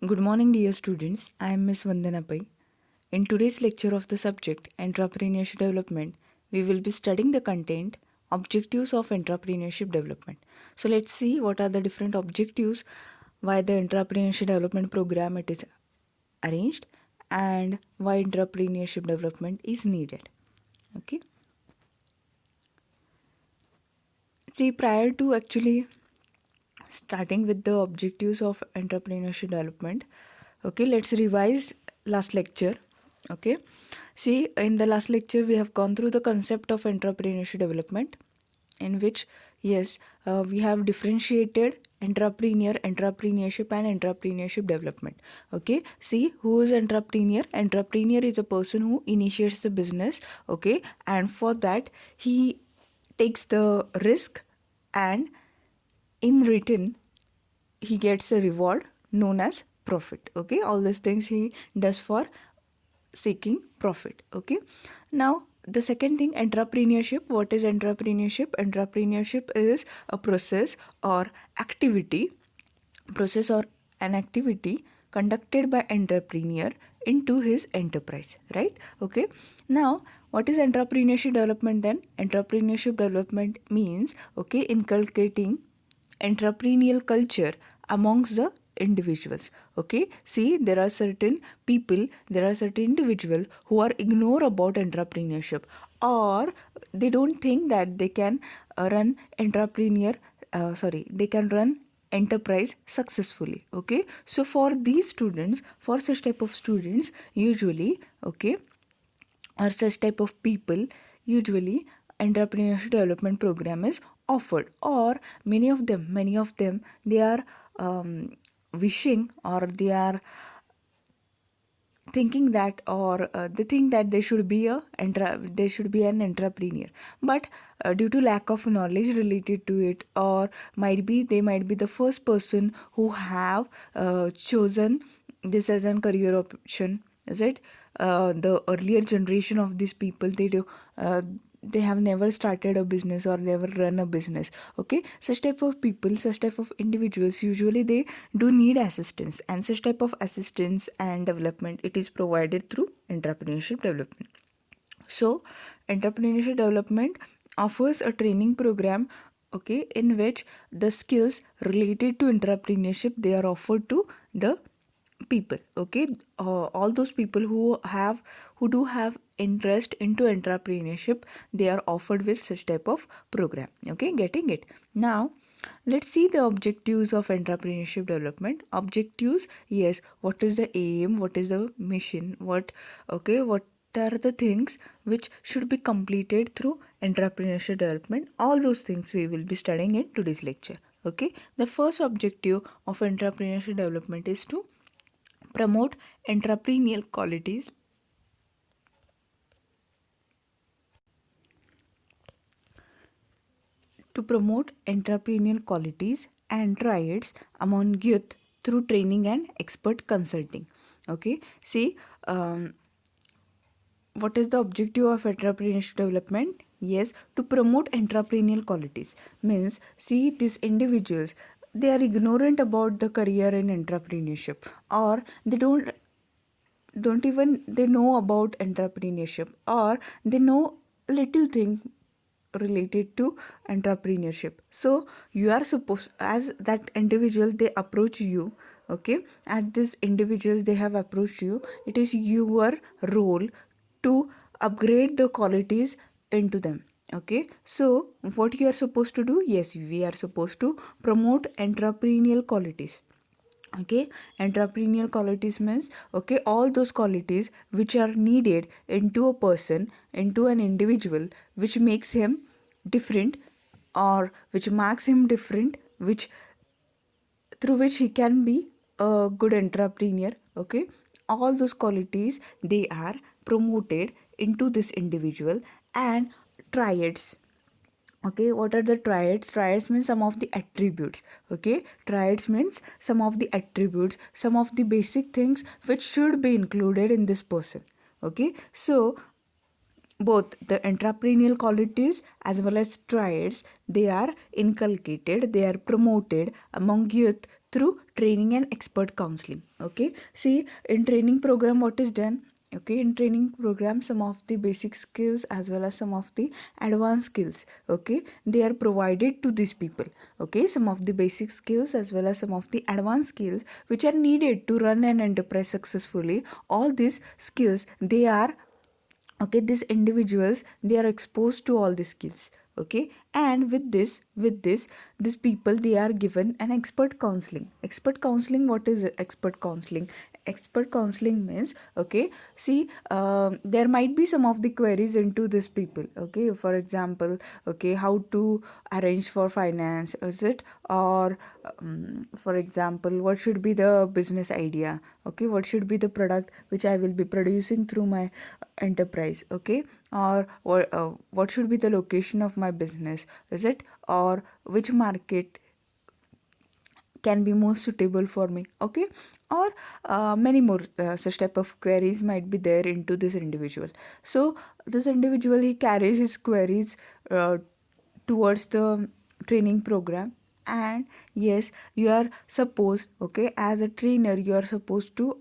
Good morning, dear students. I am Miss Vandana Pai. In today's lecture of the subject Entrepreneurship Development, we will be studying the content Objectives of Entrepreneurship Development. So let's see what are the different objectives, why the Entrepreneurship Development Program it is arranged, and why entrepreneurship development is needed. Okay. See, prior to actually starting with the objectives of entrepreneurship development, okay, let's revise last lecture. Okay, see, in the last lecture we have gone through the concept of entrepreneurship development, in which, yes, we have differentiated entrepreneurship and entrepreneurship development. Okay, see, who is entrepreneur? Entrepreneur is a person who initiates the business. Okay, and for that he takes the risk, and in return he gets a reward known as profit. Okay, all these things he does for seeking profit. Okay, now the second thing, entrepreneurship. What is entrepreneurship? Entrepreneurship is a process or an activity conducted by entrepreneur into his enterprise, right? Okay, now what is entrepreneurship development then? Entrepreneurship development means, okay, inculcating entrepreneurial culture amongst the individuals. Okay, see, there are certain individuals who are ignore about entrepreneurship, or they don't think that they can run they can run enterprise successfully. Okay, so for these students, for such type of students usually, okay, or such type of people usually, entrepreneurship development program is offered, or many of them they are wishing, or they are thinking that, or they think that they should be an entrepreneur, but due to lack of knowledge related to it, or they might be the first person who have chosen this as a career option, is it? The earlier generation of these people, they have never started a business or never run a business. Okay, such type of people, such type of individuals, usually they do need assistance, and such type of assistance and development it is provided through entrepreneurship development. So entrepreneurship development offers a training program, okay, in which the skills related to entrepreneurship they are offered to the people. Okay, all those people who do have interest into entrepreneurship, they are offered with such type of program. Okay, getting it? Now let's see the objectives of entrepreneurship development. Objectives, yes, what is the aim, what is the mission, what are the things which should be completed through entrepreneurship development? All those things we will be studying in today's lecture. Okay, the first objective of entrepreneurship development is to promote entrepreneurial qualities and traits among youth through training and expert consulting. Okay, see, what is the objective of entrepreneurship development? Yes, to promote entrepreneurial qualities. Means, see, these individuals, they are ignorant about the career in entrepreneurship, or they don't even they know about entrepreneurship, or they know little thing related to entrepreneurship. So you are supposed, as that individual they approach you, okay, as this individuals they have approached you, it is your role to upgrade the qualities into them. Okay, so what you are supposed to do? Yes, we are supposed to promote entrepreneurial qualities. Okay, entrepreneurial qualities means, okay, all those qualities which are needed into a person, into an individual, which makes him different, or which marks him different, which through which he can be a good entrepreneur. Okay, all those qualities they are promoted into this individual. And triads. Okay, what are the triads? Triads means some of the attributes. Okay, triads means some of the attributes, some of the basic things which should be included in this person. Okay, so both the entrepreneurial qualities as well as triads, they are inculcated, they are promoted among youth through training and expert counseling. Okay, see, in training program what is done? Okay, in training program some of the basic skills as well as some of the advanced skills, okay, they are provided to these people. Okay, some of the basic skills as well as some of the advanced skills which are needed to run an enterprise successfully, all these skills they are, okay, these individuals they are exposed to all these skills. Okay, and with this these people they are given an expert counseling. Expert counseling, what is expert counseling? Expert counseling means, okay, see, there might be some of the queries into these people. Okay, for example, okay, how to arrange for finance, is it, or for example, what should be the business idea? Okay, what should be the product which I will be producing through my enterprise? Okay, or what should be the location of my business, is it, or which market can be more suitable for me? Okay, or many more such type of queries might be there into this individual. So this individual he carries his queries towards the training program, and yes, you are supposed, okay, as a trainer you are supposed to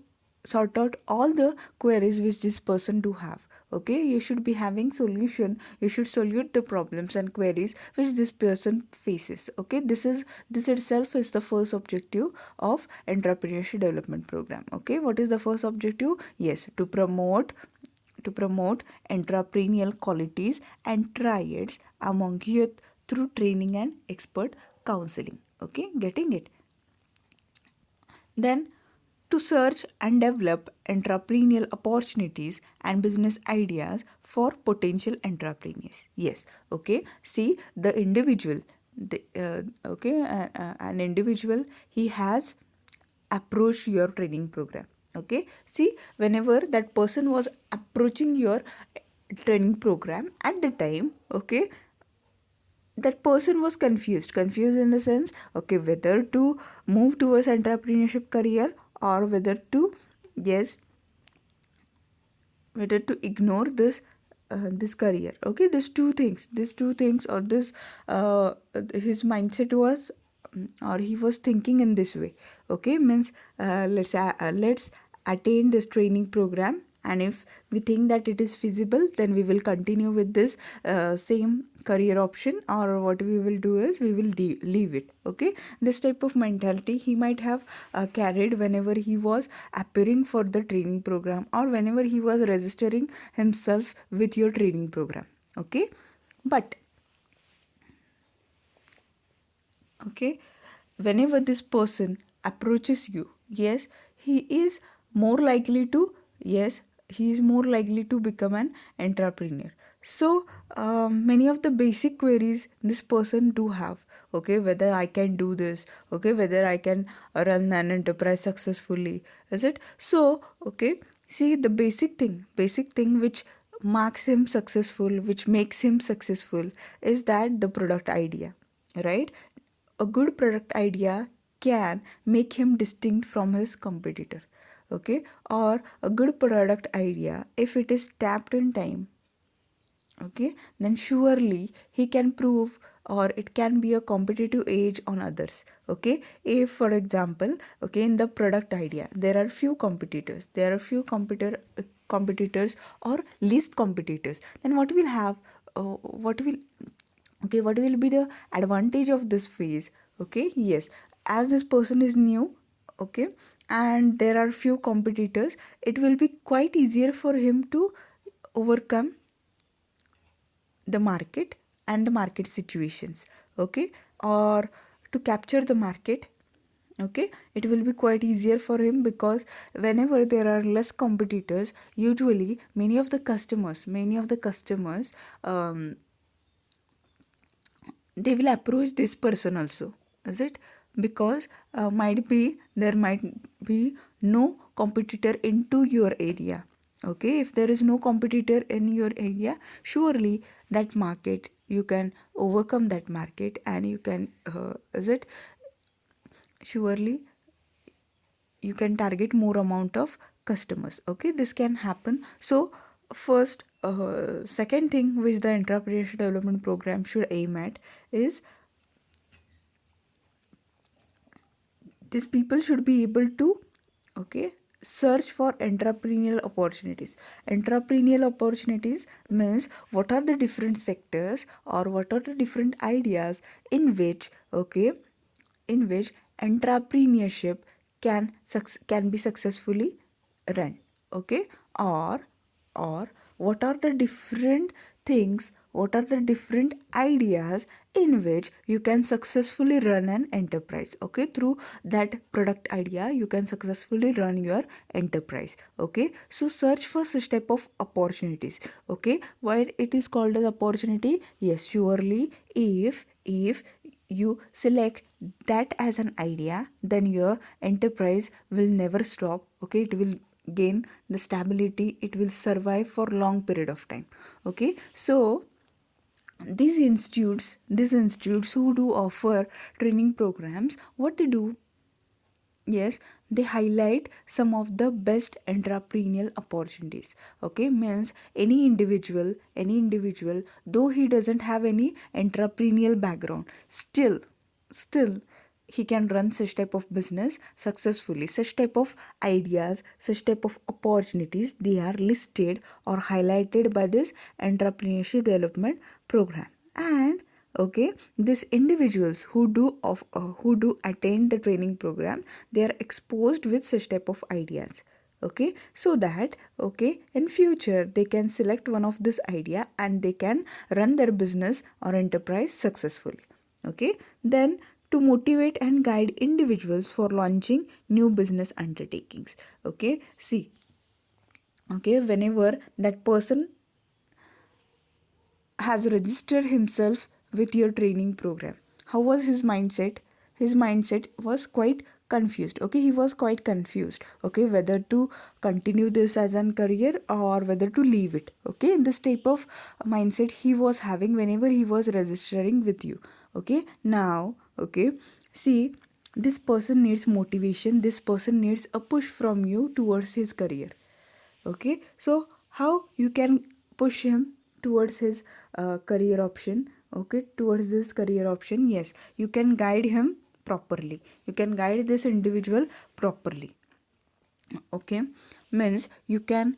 sort out all the queries which this person do have. Okay, you should be having solution, you should solve the problems and queries which this person faces. Okay, this itself is the first objective of entrepreneurship development program. Okay, what is the first objective? Yes, to promote entrepreneurial qualities and traits among youth through training and expert counseling. Okay, getting it? Then, to search and develop entrepreneurial opportunities and business ideas for potential entrepreneurs. Yes, okay. See, the individual, an individual, he has approached your training program. Okay, see, whenever that person was approaching your training program at the time, okay, that person was confused in the sense, okay, whether to move towards entrepreneurship career, or whether to, yes, whether to ignore this career. Okay, these two things or this his mindset was, or he was thinking in this way. Okay, means let's attain this training program, and if we think that it is feasible, then we will continue with this same career option, or what we will do is we will leave it. Okay, this type of mentality he might have carried whenever he was appearing for the training program, or whenever he was registering himself with your training program. Okay, but okay, whenever this person approaches you, yes, he is more likely to, yes, he is more likely to become an entrepreneur. So many of the basic queries this person do have. Okay, whether I can do this, okay, whether I can run an enterprise successfully, is it? So okay, see, the basic thing which marks him successful, which makes him successful, is that the product idea, right? A good product idea can make him distinct from his competitor. Okay, or a good product idea, if it is tapped in time, okay, then surely he can prove, or it can be a competitive edge on others. Okay, if for example, okay, in the product idea there are few competitors, competitors or least competitors, then what will have, what will, okay, what will be the advantage of this phase? Okay, yes, as this person is new, okay, and there are few competitors, it will be quite easier for him to overcome the market and the market situations. Okay, or to capture the market. Okay, it will be quite easier for him, because whenever there are less competitors, usually many of the customers they will approach this person also, is it? Because there might be no competitor into your area. Okay, if there is no competitor in your area, surely that market, you can overcome that market, and you can, is it, surely you can target more amount of customers. Okay, this can happen. So first, second thing which the entrepreneurship development program should aim at is these people should be able to, okay, search for entrepreneurial opportunities. Entrepreneurial opportunities means what are the different sectors or what are the different ideas in which, okay, in which entrepreneurship can be successfully run, okay, or or what are the different things, what are the different ideas in which you can successfully run an enterprise, okay, through that product idea you can successfully run your enterprise, okay. So search for such type of opportunities, okay. Why it is called as opportunity? Yes, surely if you select that as an idea, then your enterprise will never stop, okay. It will gain the stability, it will survive for long period of time, okay. So these institutes who do offer training programs, what they do? Yes, they highlight some of the best entrepreneurial opportunities, okay. Means any individual, though he doesn't have any entrepreneurial background, still he can run such type of business successfully. Such type of ideas, such type of opportunities, they are listed or highlighted by this entrepreneurship development program. And okay, these individuals who do attend the training program, they are exposed with such type of ideas, okay, so that, okay, in future they can select one of this idea and they can run their business or enterprise successfully, okay. Then to motivate and guide individuals for launching new business undertakings, okay. See, okay, whenever that person has registered himself with your training program, how was his mindset? His mindset was quite confused, okay. He was quite confused, okay, whether to continue this as a career or whether to leave it, okay. This type of mindset he was having whenever he was registering with you, okay. Now, okay, see, this person needs motivation, this person needs a push from you towards his career, okay. So how you can push him towards his career option, okay, towards this career option? Yes, you can guide him properly, you can guide this individual properly, okay. Means you can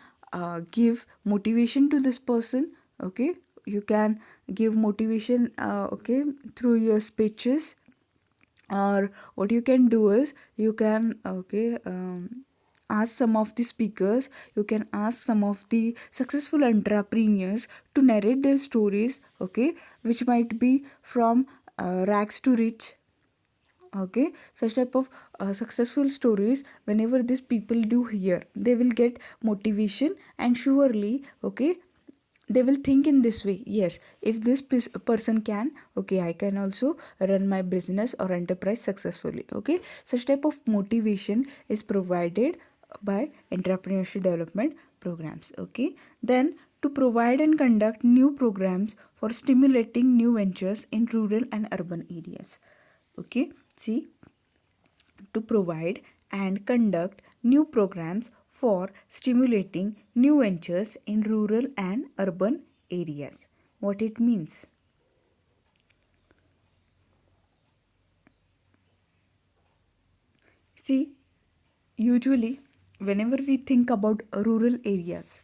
give motivation to this person, okay. You can give motivation, okay, through your speeches, or what you can do is you can, okay, ask some of the speakers, you can ask some of the successful entrepreneurs to narrate their stories, okay, which might be from rags to rich, okay. Such type of successful stories, whenever these people do hear, they will get motivation, and surely, okay, they will think in this way, yes, if this person can, okay, I can also run my business or enterprise successfully, okay. Such type of motivation is provided by entrepreneurship development programs, okay. Then to provide and conduct new programs for stimulating new ventures in rural and urban areas, okay. See, to provide and conduct new programs for stimulating new ventures in rural and urban areas. What it means? See, usually whenever we think about rural areas,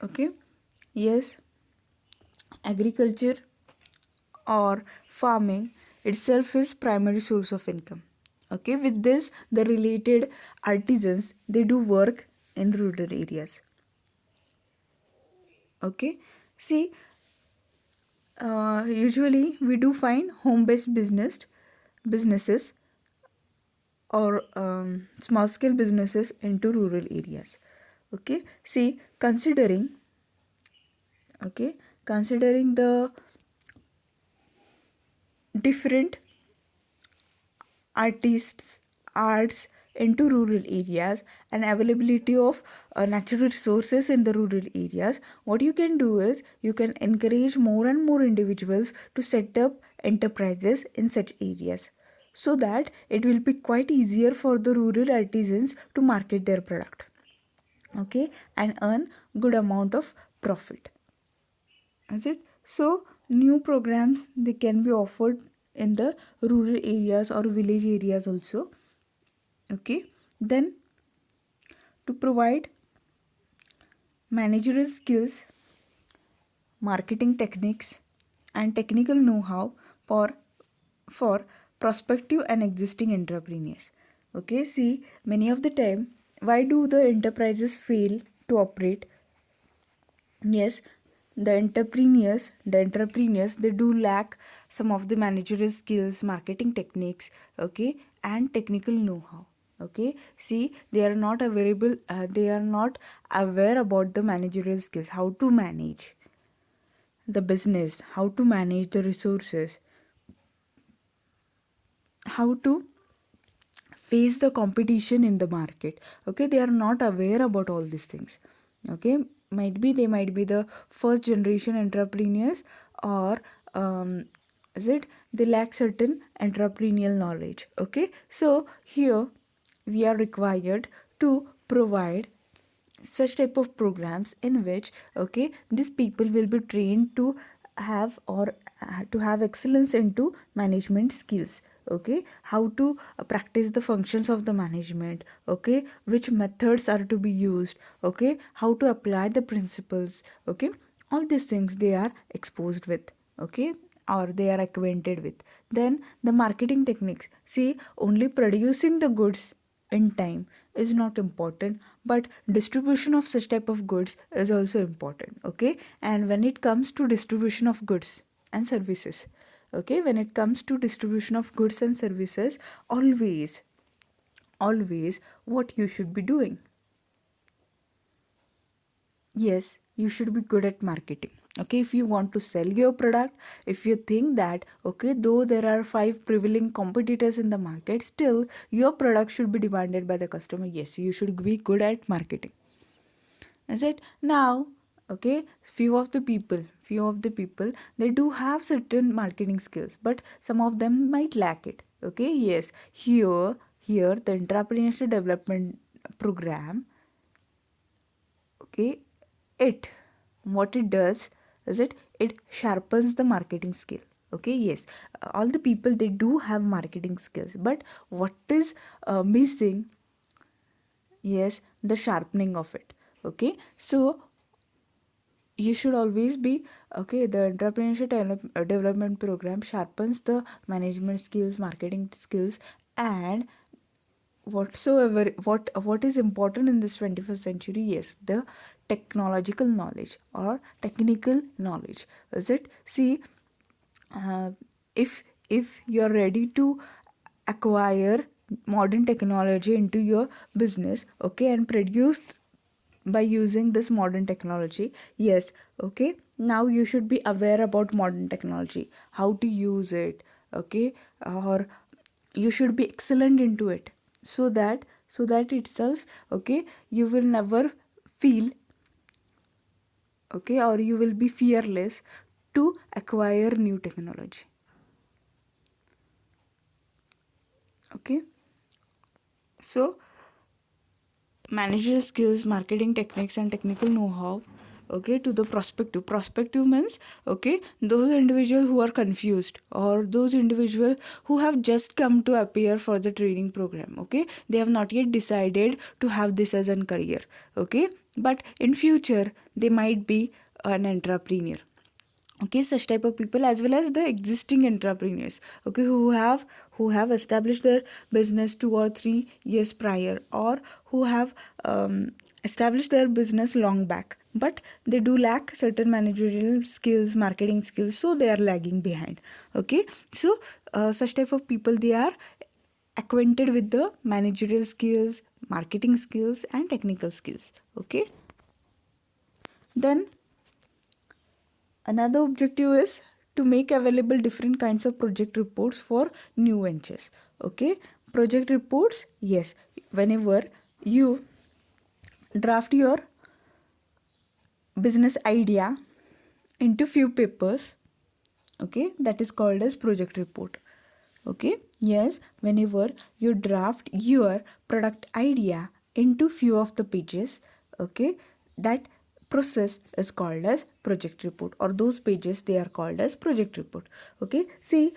okay, yes, agriculture or farming itself is primary source of income, okay. With this, the related artisans, they do work in rural areas, okay. See, usually we do find home based businesses or small scale businesses into rural areas, okay. See, okay, considering the different arts into rural areas and availability of natural resources in the rural areas, what you can do is you can encourage more and more individuals to set up enterprises in such areas, so that it will be quite easier for the rural artisans to market their product, okay, and earn good amount of profit. Is it? So new programs, they can be offered in the rural areas or village areas also. Okay, then to provide managerial skills, marketing techniques, and technical know-how for prospective and existing entrepreneurs. Okay, see, many of the time, why do the enterprises fail to operate? Yes, the entrepreneurs they do lack some of the managerial skills, marketing techniques, okay, and technical know-how. Okay, see, they are not aware about the managerial skills, how to manage the business, how to manage the resources, how to face the competition in the market. Okay, they are not aware about all these things. Okay, they might be the first generation entrepreneurs, or is it they lack certain entrepreneurial knowledge. Okay, so here we are required to provide such type of programs in which, okay, these people will be trained to have or to have excellence into management skills. Okay, how to practice the functions of the management. Okay, which methods are to be used. Okay, how to apply the principles. Okay, all these things they are exposed with. Okay, or they are acquainted with. Then the marketing techniques, see, only producing the goods in time is not important, but distribution of such type of goods is also important. Okay, and when it comes to distribution of goods and services, okay, when it comes to distribution of goods and services, always what you should be doing? Yes, you should be good at marketing. Okay, if you want to sell your product, if you think that, okay, though there are 5 prevailing competitors in the market, still your product should be demanded by the customer, yes, you should be good at marketing. Is it now? Okay, few of the people they do have certain marketing skills, but some of them might lack it. Okay, yes, here the entrepreneurship development program, okay, it what it does is it sharpens the marketing skill. Okay, yes, all the people they do have marketing skills, but what is missing? Yes, the sharpening of it. Okay, so you should always be, okay, the development program sharpens the management skills, marketing skills, and whatsoever what is important in this 21st century, yes, the technological knowledge or technical knowledge. Is it, see, uh, if you are ready to acquire modern technology into your business, okay, and produce by using this modern technology, yes, okay, now you should be aware about modern technology, how to use it. Okay, or you should be excellent into it, so that itself, okay, you will never feel, okay, or you will be fearless to acquire new technology. Okay, so managerial skills, marketing techniques, and technical know-how, okay, to the prospective means, okay, those individuals who are confused, or those individuals who have just come to appear for the training program. Okay, they have not yet decided to have this as a career. Okay, but in future they might be an entrepreneur. Okay, such type of people, as well as the existing entrepreneurs, okay, who have established their business 2 or 3 years prior, or who have established their business long back, but they do lack certain managerial skills, marketing skills, so they are lagging behind. Okay, so such type of people, they are acquainted with the managerial skills, marketing skills, and technical skills. Okay, then another objective is to make available different kinds of project reports for new ventures. Okay, project reports, yes, whenever you draft your business idea into few papers, okay, that is called as project report. Okay, yes, whenever you draft your product idea into few of the pages, okay, that process is called as project report, or those pages they are called as project report. Okay, see,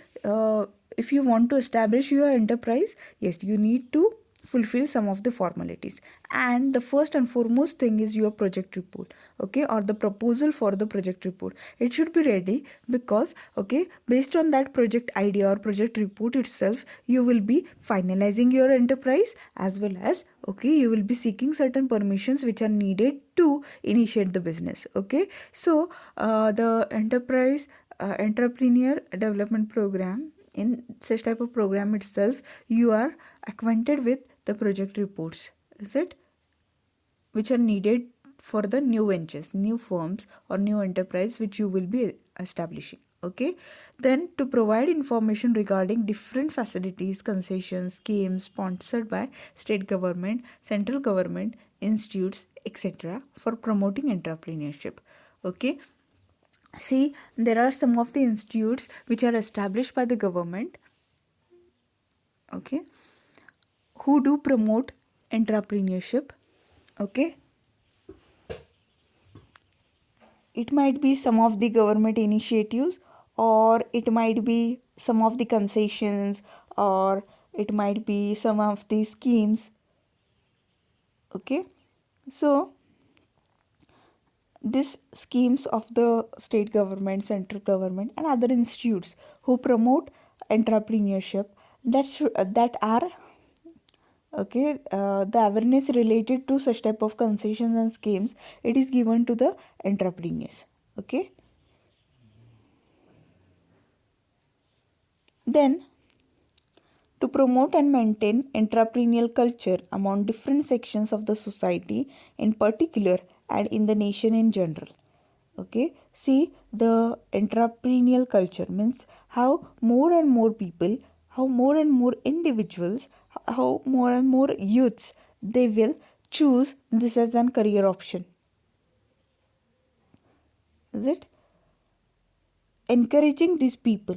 if you want to establish your enterprise, yes, you need to fulfill some of the formalities, and the first and foremost thing is your project report. Okay, or the proposal for the project report, it should be ready, because okay, based on that project idea or project report itself, you will be finalizing your enterprise, as well as okay, you will be seeking certain permissions which are needed to initiate the business. Okay, so the enterprise entrepreneur development program, in such type of program itself, you are acquainted with the project reports, is it, which are needed for the new ventures, new firms, or new enterprise which you will be establishing. Okay, then to provide information regarding different facilities, concessions, schemes sponsored by state government, central government, institutes, etc., for promoting entrepreneurship. Okay, see, there are some of the institutes which are established by the government, okay, who do promote entrepreneurship. Okay, it might be some of the government initiatives, or it might be some of the concessions, or it might be some of the schemes. Okay, so these schemes of the state government, central government, and other institutes who promote entrepreneurship, that are okay, the awareness related to such type of concessions and schemes, it is given to the entrepreneurs. Okay, then to promote and maintain entrepreneurial culture among different sections of the society in particular, and in the nation in general. Okay, see, the entrepreneurial culture means how more and more people, how more and more individuals, how more and more youths, they will choose this as a career option. Is it? Encouraging these people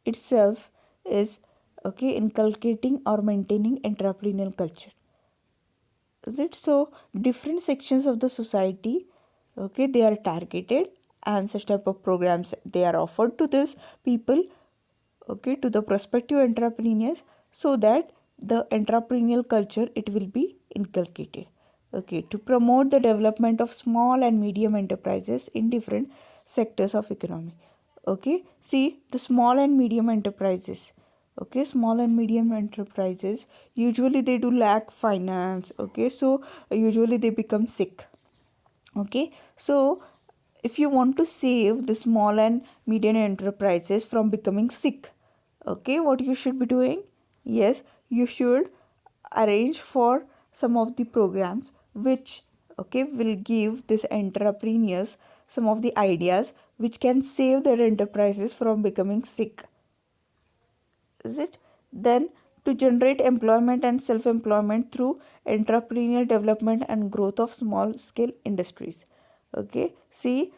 itself is okay, inculcating or maintaining entrepreneurial culture. Is it? So different sections of the society, okay, they are targeted, and such type of programs they are offered to these people, okay, to the prospective entrepreneurs, so that the entrepreneurial culture, it will be inculcated. Okay, to promote the development of small and medium enterprises in different sectors of economy. Okay, see, the small and medium enterprises, okay, small and medium enterprises, usually they do lack finance. Okay, so usually they become sick. Okay, so if you want to save the small and medium enterprises from becoming sick, okay, what you should be doing? Yes, you should arrange for some of the programs which okay, will give these entrepreneurs some of the ideas which can save their enterprises from becoming sick. Is it? Then to generate employment and self-employment through entrepreneurial development and growth of small scale industries. Okay, see,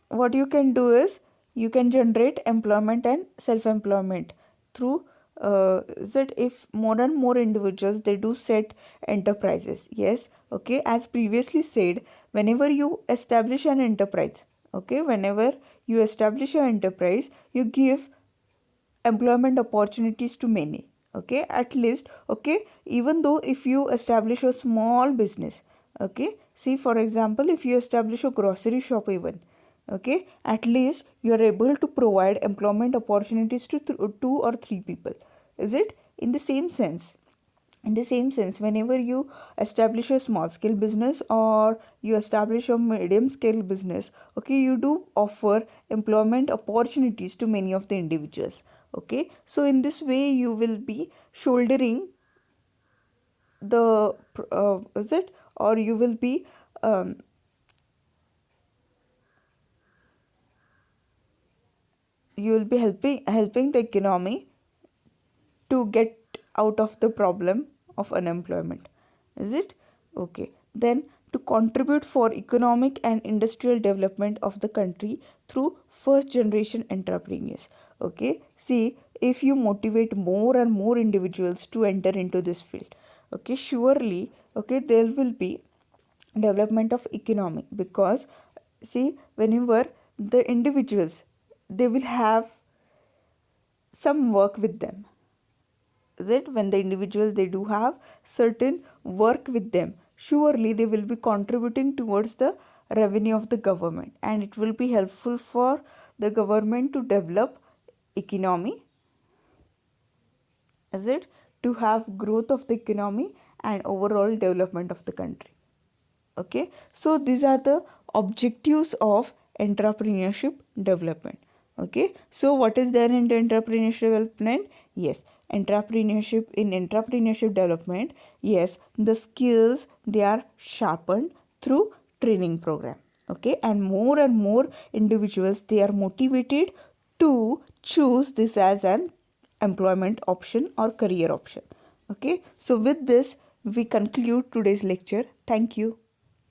what you can do is, you can generate employment and self-employment through that if more and more individuals they do set enterprises. Yes, okay, as previously said, whenever you establish an enterprise, okay, whenever you establish your enterprise, you give employment opportunities to many. Okay, at least, okay, even though if you establish a small business, okay, see, for example, if you establish a grocery shop even, okay, at least you are able to provide employment opportunities to 2 or 3 people. Is it? In the same sense, whenever you establish a small scale business, or you establish a medium scale business, okay, you do offer employment opportunities to many of the individuals. Okay, so in this way you will be shouldering the is it, or you will be um, helping the economy to get out of the problem of unemployment. Is it? Okay, then to contribute for economic and industrial development of the country through first generation entrepreneurs. Okay, see, if you motivate more and more individuals to enter into this field, okay, surely, okay, there will be development of economy, because see, whenever the individuals, they will have some work with them, is it, when the individual, they do have certain work with them, surely they will be contributing towards the revenue of the government, and it will be helpful for the government to develop economy, is it, to have growth of the economy and overall development of the country. Okay, so these are the objectives of entrepreneurship development. Okay, so what is there in the entrepreneurship development? Yes, entrepreneurship development, yes, the skills, they are sharpened through training program. Okay, and more individuals, they are motivated to choose this as an employment option or career option. Okay, so with this we conclude today's lecture. Thank you.